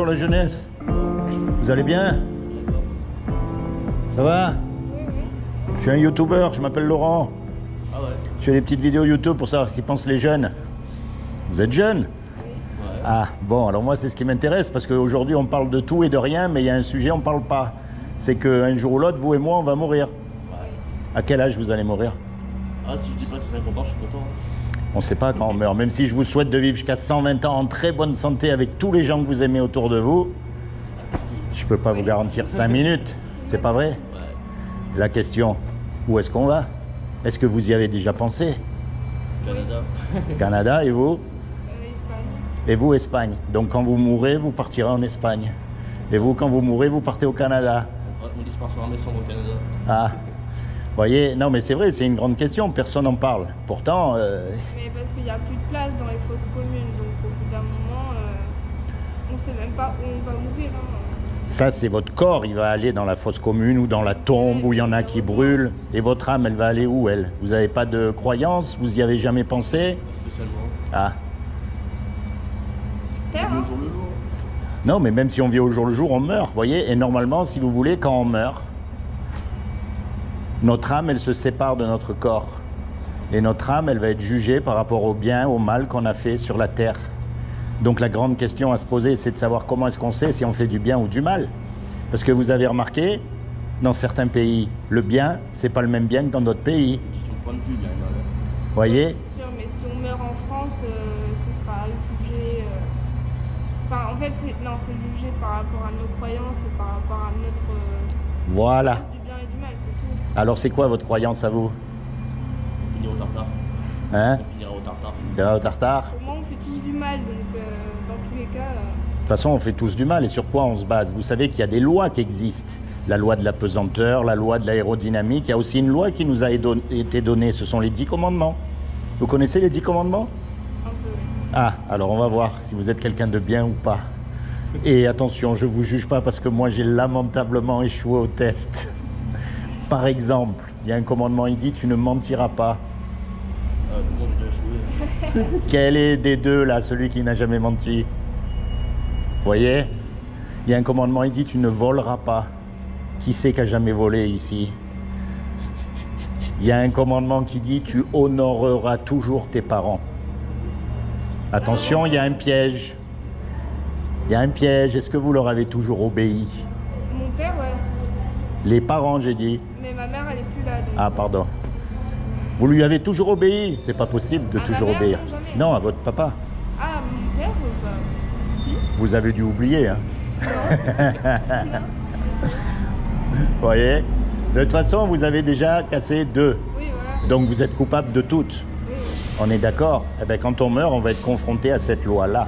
bonjour la jeunesse. Vous allez bien? Ça va? Je suis un youtubeur, je m'appelle Laurent. Ah ouais. Je fais des petites vidéos YouTube pour savoir ce qu'ils pensent les jeunes. Vous êtes jeune? Ouais. Ah, bon, alors moi c'est ce qui m'intéresse, parce qu'aujourd'hui on parle de tout et de rien, mais il y a un sujet on parle pas. C'est qu'un jour ou l'autre, vous et moi, on va mourir. Ouais. À quel âge vous allez mourir? Ah, si je dis pas que c'est content, je suis content. On ne sait pas quand on meurt. Même si je vous souhaite de vivre jusqu'à 120 ans en très bonne santé avec tous les gens que vous aimez autour de vous, je peux pas vous garantir 5 minutes. C'est pas vrai? Ouais. La question, où est-ce qu'on va? Est-ce que vous y avez déjà pensé? Canada. Canada, et vous? Espagne. Et vous, Espagne. Donc quand vous mourrez, vous partirez en Espagne. Et vous, quand vous mourrez, vous partez au Canada. On disparaît sur un descendre au Canada. Ah, voyez, non mais c'est vrai, c'est une grande question, personne n'en parle. Pourtant, Mais parce qu'il n'y a plus de place dans les fosses communes, donc au bout d'un moment, on ne sait même pas où on va mourir. Hein. ça c'est votre corps, il va aller dans la fosse commune ou dans la tombe où il y en a qui brûlent. Et votre âme, elle va aller où, elle? Vous n'avez pas de croyance? Vous y avez jamais pensé? Pas spécialement. Ah, Sur Terre, Le hein. jour le jour. non, mais même si on vit au jour le jour, on meurt, voyez. Et normalement, si vous voulez, quand on meurt, notre âme, elle se sépare de notre corps. Et notre âme, elle va être jugée par rapport au bien, au mal qu'on a fait sur la terre. Donc la grande question à se poser, c'est de savoir comment est-ce qu'on sait si on fait du bien ou du mal. Parce que vous avez remarqué, dans certains pays, le bien, c'est pas le même bien que dans d'autres pays. Question de point de vue, bien évidemment. Voyez? C'est sûr, mais si on meurt en France, ce sera jugé. Enfin, en fait, c'est jugé par rapport à nos croyances et par rapport à notre. Voilà. Du bien et du mal, c'est tout. Alors c'est quoi votre croyance à vous? On finira au tartare. Hein? On finira au tartare. Ça va au tartare? Au moins, on fait tous du mal, donc dans tous les cas. De toute façon, on fait tous du mal. Et sur quoi on se base? Vous savez qu'il y a des lois qui existent. La loi de la pesanteur, la loi de l'aérodynamique. Il y a aussi une loi qui nous a été donnée. Ce sont les 10 commandements. Vous connaissez les 10 commandements? Un peu. Ah, alors on va voir si vous êtes quelqu'un de bien ou pas. Et attention, je ne vous juge pas parce que moi j'ai lamentablement échoué au test. Par exemple, il y a un commandement, il dit tu ne mentiras pas. Ah, c'est bon, j'ai déjà échoué. Quel est des deux là, celui qui n'a jamais menti? Vous voyez? Il y a un commandement, il dit tu ne voleras pas. Qui c'est qui a jamais volé ici? Il y a un commandement qui dit tu honoreras toujours tes parents. Attention, il y a un piège. Il y a un piège. Est-ce que vous leur avez toujours obéi? Mon père, ouais. Les parents, j'ai dit. Mais ma mère, elle est plus là. Donc, Ah, pardon. Vous lui avez toujours obéi? C'est pas possible de À ma toujours mère, obéir. non, jamais. Non, à votre papa. Ah, mon père, bah. Si. Vous avez dû oublier, hein. Non. Vous voyez? De toute façon, vous avez déjà cassé 2. Oui, voilà. Donc vous êtes coupable de toutes. Oui, oui. On est d'accord? Eh bien, quand on meurt, on va être confronté à cette loi-là.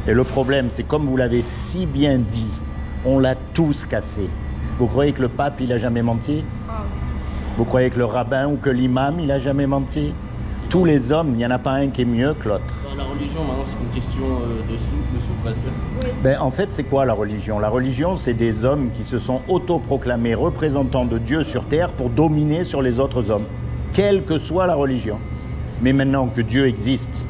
Et le problème, c'est comme vous l'avez si bien dit, on l'a tous cassé. Vous croyez que le pape, il a jamais menti? Ah, Vous croyez que le rabbin ou que l'imam, il a jamais menti? Tous les hommes, il n'y en a pas un qui est mieux que l'autre. Enfin, la religion, maintenant, c'est une question dessous presque. oui. Ben, en fait, c'est quoi la religion? La religion, c'est des hommes qui se sont autoproclamés représentants de Dieu sur terre pour dominer sur les autres hommes, quelle que soit la religion. Mais maintenant que Dieu existe,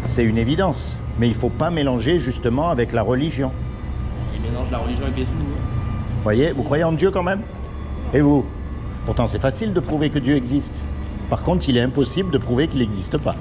c'est une évidence. Mais il ne faut pas mélanger justement avec la religion. Ils mélangent la religion avec les sous. Vous voyez, vous croyez en Dieu quand même? Et vous? Pourtant, c'est facile de prouver que Dieu existe. Par contre, il est impossible de prouver qu'il n'existe pas.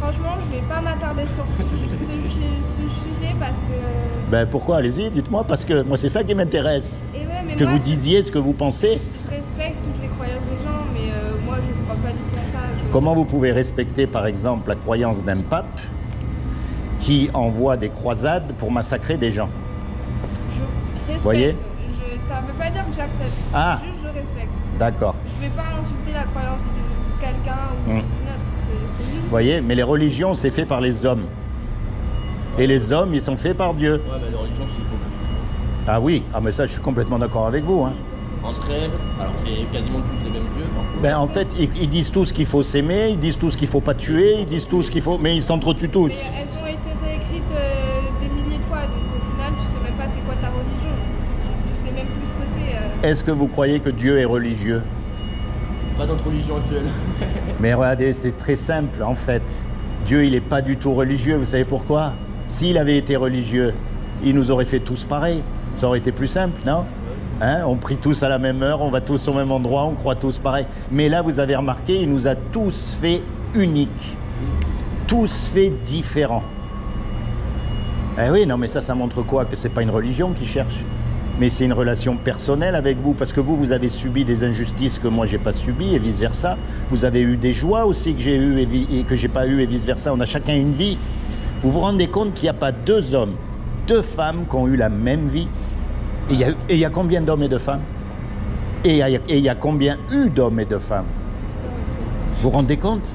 Franchement, je vais pas m'attarder sur ce sujet parce que. Ben pourquoi? Allez-y, dites-moi, parce que moi, c'est ça qui m'intéresse. Et ouais, mais Ce que moi, vous disiez, ce que vous pensez. je respecte toutes les croyances des gens, mais moi, je ne crois pas du tout à ça. Comment vous pouvez respecter, par exemple, la croyance d'un pape qui envoie des croisades pour massacrer des gens? Je respecte. Voyez Ça ne veut pas dire que j'accepte. Ah. Juste, je respecte. D'accord. Je ne vais pas insulter la croyance de quelqu'un ou d'une autre. C'est juste. Vous voyez, mais les religions, c'est fait par les hommes. Et les hommes, ils sont faits par Dieu. Ouais, mais la religion, c'est hypocrite. Ah oui, ah mais ça, je suis complètement d'accord avec vous. Hein. Entre elles, alors c'est quasiment tous les mêmes dieux. parfois. Ben, en fait, ils disent tous qu'il faut s'aimer, ils disent tous qu'il faut pas tuer, ils disent tous qu'il faut... Mais ils s'entretuent tous. Mais elles ont été réécrites des milliers de fois, donc au final, tu sais même pas c'est quoi ta religion. Tu sais même plus ce que c'est. Est-ce que vous croyez que Dieu est religieux? Pas notre religion actuelle. Mais regardez, c'est très simple en fait. Dieu, il n'est pas du tout religieux, vous savez pourquoi? S'il avait été religieux, il nous aurait fait tous pareil. Ça aurait été plus simple, non? Hein, on prie tous à la même heure, on va tous au même endroit, on croit tous pareil. Mais là, vous avez remarqué, il nous a tous fait uniques, tous fait différents. Eh oui, non, mais ça montre quoi? Que c'est pas une religion qui cherche, mais c'est une relation personnelle avec vous, parce que vous avez subi des injustices que moi j'ai pas subies et vice versa. Vous avez eu des joies aussi que j'ai eues et que j'ai pas eues et vice versa. On a chacun une vie. Vous vous rendez compte qu'il n'y a pas deux hommes, deux femmes qui ont eu la même vie? Et il y a combien d'hommes et de femmes? Et il y a combien eu d'hommes et de femmes? Vous vous rendez compte?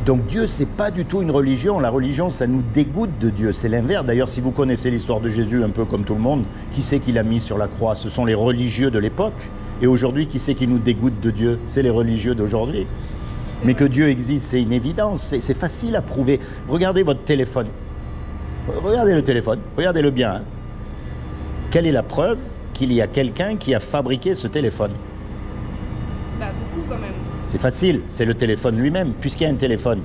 Donc Dieu, c'est pas du tout une religion. La religion, ça nous dégoûte de Dieu. C'est l'inverse. D'ailleurs, si vous connaissez l'histoire de Jésus un peu comme tout le monde, qui c'est qui l'a mis sur la croix? Ce sont les religieux de l'époque. Et aujourd'hui, qui c'est qui nous dégoûte de Dieu? C'est les religieux d'aujourd'hui. Mais que Dieu existe, c'est une évidence. C'est facile à prouver. Regardez votre téléphone. Regardez le téléphone. Regardez-le bien. Hein. Quelle est la preuve qu'il y a quelqu'un qui a fabriqué ce téléphone? Bah, beaucoup quand même. C'est facile, c'est le téléphone lui-même. Puisqu'il y a un téléphone,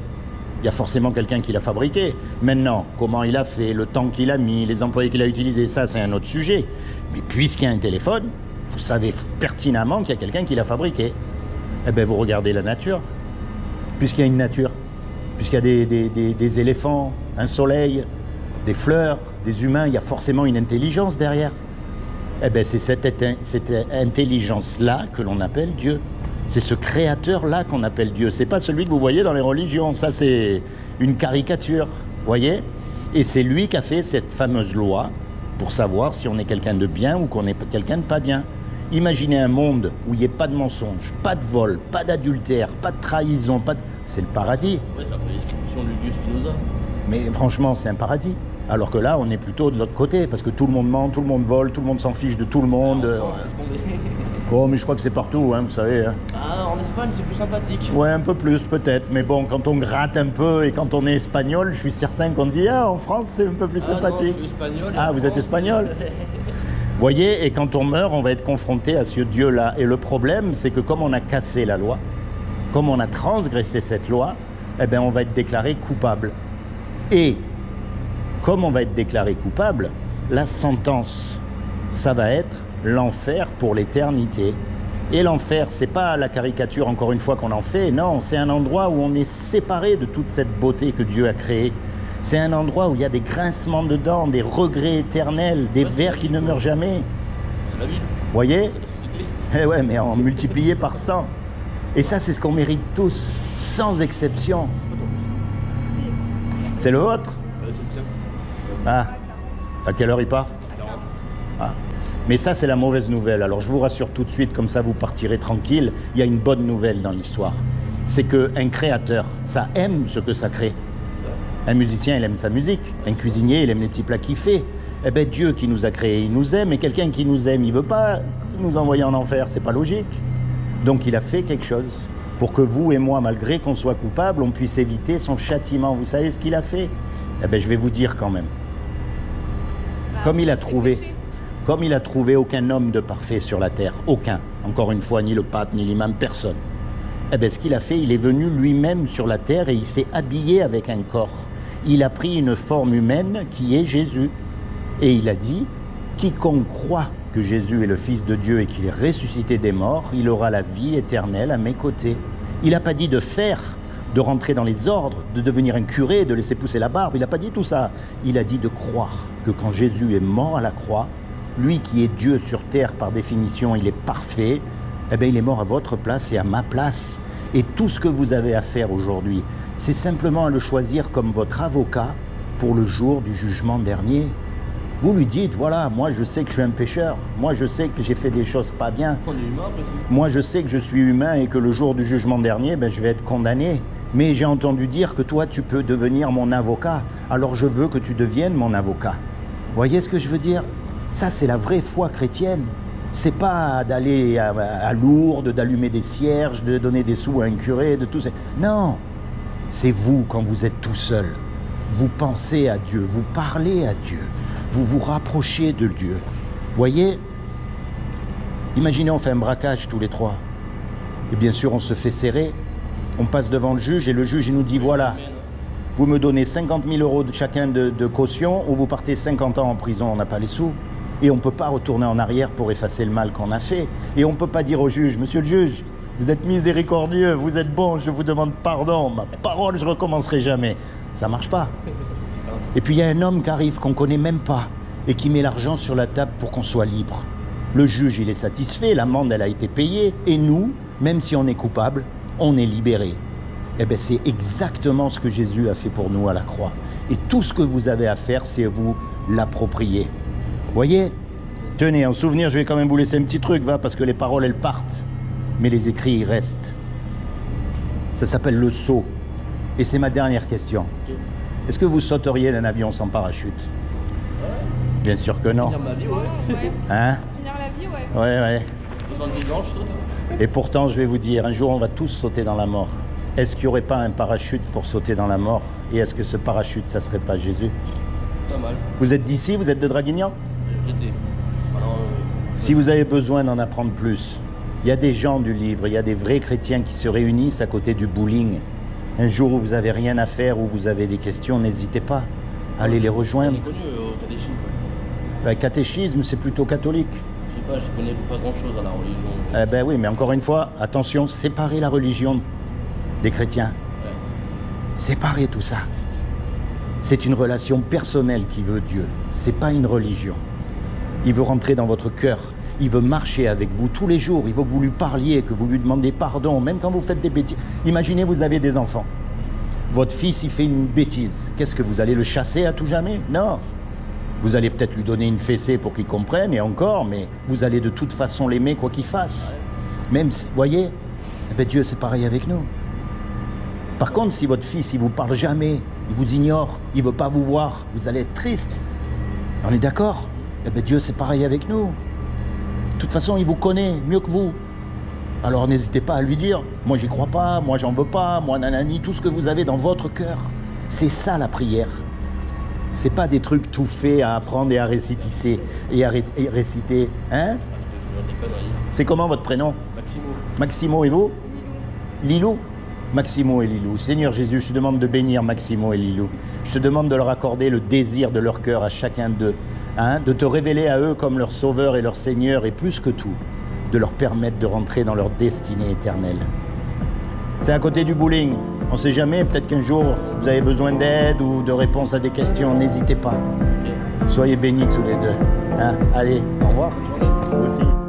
il y a forcément quelqu'un qui l'a fabriqué. Maintenant, comment il a fait, le temps qu'il a mis, les employés qu'il a utilisés, ça c'est un autre sujet. Mais puisqu'il y a un téléphone, vous savez pertinemment qu'il y a quelqu'un qui l'a fabriqué. Eh bien, vous regardez la nature. Puisqu'il y a une nature, puisqu'il y a des éléphants, un soleil, des fleurs, des humains, il y a forcément une intelligence derrière. Eh bien, c'est cette intelligence-là que l'on appelle Dieu. C'est ce créateur-là qu'on appelle Dieu. C'est pas celui que vous voyez dans les religions. Ça, c'est une caricature, voyez? Et c'est lui qui a fait cette fameuse loi pour savoir si on est quelqu'un de bien ou qu'on est quelqu'un de pas bien. Imaginez un monde où il n'y ait pas de mensonge, pas de vol, pas d'adultère, pas de trahison, pas de... C'est le paradis. Ouais, c'est un peu la description du Dieu Spinoza. Mais franchement, c'est un paradis. Alors que là, on est plutôt de l'autre côté, parce que tout le monde ment, tout le monde vole, tout le monde s'en fiche de tout le monde. Oh, mais je crois que c'est partout, hein, vous savez. Hein. Ah, en Espagne, c'est plus sympathique. Ouais, un peu plus, peut-être. Mais bon, quand on gratte un peu et quand on est espagnol, je suis certain qu'on dit « Ah, en France, c'est un peu plus sympathique. » Non, je suis espagnol. Ah, vous êtes espagnol? Voyez, et quand on meurt, on va être confronté à ce Dieu-là. Et le problème, c'est que comme on a cassé la loi, comme on a transgressé cette loi, eh bien, on va être déclaré coupable. Et comme on va être déclaré coupable, la sentence, ça va être l'enfer pour l'éternité. Et l'enfer, c'est pas la caricature, encore une fois, qu'on en fait. Non, c'est un endroit où on est séparé de toute cette beauté que Dieu a créée. C'est un endroit où il y a des grincements de dents, des regrets éternels, des vers qui ne meurent jamais. C'est la ville. Voyez? C'est la société. Eh ouais, mais en multiplié par 100. Et ça, c'est ce qu'on mérite tous, sans exception. Si. C'est le vôtre? Ouais, c'est le sien. Ah, à quelle heure il part? 40. Ah. Mais ça, c'est la mauvaise nouvelle. Alors, je vous rassure tout de suite, comme ça, vous partirez tranquille. Il y a une bonne nouvelle dans l'histoire. C'est qu'un créateur, ça aime ce que ça crée. Un musicien, il aime sa musique. Un cuisinier, il aime les petits plats qu'il fait. Eh bien, Dieu qui nous a créés, il nous aime. Et quelqu'un qui nous aime, il ne veut pas nous envoyer en enfer. C'est pas logique. Donc, il a fait quelque chose pour que vous et moi, malgré qu'on soit coupables, on puisse éviter son châtiment. Vous savez ce qu'il a fait? Eh bien, je vais vous dire quand même. Comme il a trouvé aucun homme de parfait sur la terre, aucun, encore une fois, ni le pape, ni l'imam, personne. Eh bien, ce qu'il a fait, il est venu lui-même sur la terre et il s'est habillé avec un corps. Il a pris une forme humaine qui est Jésus. Et il a dit, quiconque croit que Jésus est le Fils de Dieu et qu'il est ressuscité des morts, il aura la vie éternelle à mes côtés. Il n'a pas dit de faire, de rentrer dans les ordres, de devenir un curé, de laisser pousser la barbe. Il n'a pas dit tout ça. Il a dit de croire que quand Jésus est mort à la croix, lui qui est Dieu sur terre par définition, il est parfait, eh bien il est mort à votre place et à ma place. Et tout ce que vous avez à faire aujourd'hui, c'est simplement à le choisir comme votre avocat pour le jour du jugement dernier. Vous lui dites, voilà, moi je sais que je suis un pécheur, moi je sais que j'ai fait des choses pas bien, On est humain après tout. moi je sais que je suis humain et que le jour du jugement dernier, ben, je vais être condamné. Mais j'ai entendu dire que toi tu peux devenir mon avocat, alors je veux que tu deviennes mon avocat. Voyez ce que je veux dire? Ça c'est la vraie foi chrétienne. C'est pas d'aller à Lourdes, d'allumer des cierges, de donner des sous à un curé, de tout ça. Non, c'est vous quand vous êtes tout seul. Vous pensez à Dieu, vous parlez à Dieu, vous vous rapprochez de Dieu. Voyez, imaginez on fait un braquage tous les trois. Et bien sûr on se fait serrer, on passe devant le juge et le juge il nous dit voilà, Vous me donnez 50 000 euros de chacun de caution ou vous partez 50 ans en prison, on n'a pas les sous. Et on ne peut pas retourner en arrière pour effacer le mal qu'on a fait. Et on ne peut pas dire au juge, monsieur le juge, vous êtes miséricordieux, vous êtes bon, je vous demande pardon, ma parole, je ne recommencerai jamais. Ça ne marche pas. Et puis il y a un homme qui arrive, qu'on ne connaît même pas, et qui met l'argent sur la table pour qu'on soit libre. Le juge, il est satisfait, l'amende, elle a été payée, et nous, même si on est coupable, on est libérés. Eh bien, c'est exactement ce que Jésus a fait pour nous à la croix. Et tout ce que vous avez à faire, c'est vous l'approprier. Voyez? Tenez, en souvenir, je vais quand même vous laisser un petit truc, va, parce que les paroles, elles partent. Mais les écrits, ils restent. Ça s'appelle le saut. Et c'est ma dernière question. Est-ce que vous sauteriez d'un avion sans parachute? Bien sûr que non. Finir ma vie, ouais. Ouais. Hein? Finir la vie, ouais. Ouais, ouais. 70 ans, je saute. Et pourtant, je vais vous dire, un jour, on va tous sauter dans la mort. Est-ce qu'il n'y aurait pas un parachute pour sauter dans la mort? Et est-ce que ce parachute, ça serait pas Jésus? Pas mal. Vous êtes d'ici? Vous êtes de Draguignan? J'étais. Alors, Si vous avez besoin d'en apprendre plus, il y a des gens du livre, il y a des vrais chrétiens qui se réunissent à côté du bowling. Un jour où vous n'avez rien à faire, où vous avez des questions, n'hésitez pas. Allez les on rejoindre. est connu au catéchisme. Le catéchisme, c'est plutôt catholique. Je sais pas, je connais pas grand chose à la religion. Eh ben oui, mais encore une fois, attention, séparez la religion des chrétiens. Ouais. Séparez tout ça. C'est une relation personnelle qui veut Dieu. C'est pas une religion. Il veut rentrer dans votre cœur. Il veut marcher avec vous tous les jours. Il veut que vous lui parliez, que vous lui demandez pardon, même quand vous faites des bêtises. Imaginez, vous avez des enfants. Votre fils, il fait une bêtise. Qu'est-ce que vous allez le chasser à tout jamais? Non. Vous allez peut-être lui donner une fessée pour qu'il comprenne, et encore, mais vous allez de toute façon l'aimer quoi qu'il fasse. Même si, voyez, eh bien, Dieu, c'est pareil avec nous. Par contre, si votre fils, il vous parle jamais, il vous ignore, il veut pas vous voir, vous allez être triste. On est d'accord? Eh bien, Dieu, c'est pareil avec nous. De toute façon, il vous connaît mieux que vous. Alors n'hésitez pas à lui dire, moi j'y crois pas, moi j'en veux pas, moi nanani, tout ce que vous avez dans votre cœur. C'est ça la prière. C'est pas des trucs tout faits à apprendre et à réciter. Et réciter. Hein? Des conneries. C'est comment votre prénom? Maximo. Maximo et vous? Lilou? Maximo et Lilou. Seigneur Jésus, je te demande de bénir Maximo et Lilou. Je te demande de leur accorder le désir de leur cœur à chacun d'eux. Hein? De te révéler à eux comme leur sauveur et leur Seigneur, et plus que tout, de leur permettre de rentrer dans leur destinée éternelle. C'est à côté du bowling. On ne sait jamais, peut-être qu'un jour, vous avez besoin d'aide ou de réponses à des questions. N'hésitez pas. Ok. Soyez bénis tous les deux. Hein? Allez, au revoir. Bonne journée. Vous aussi.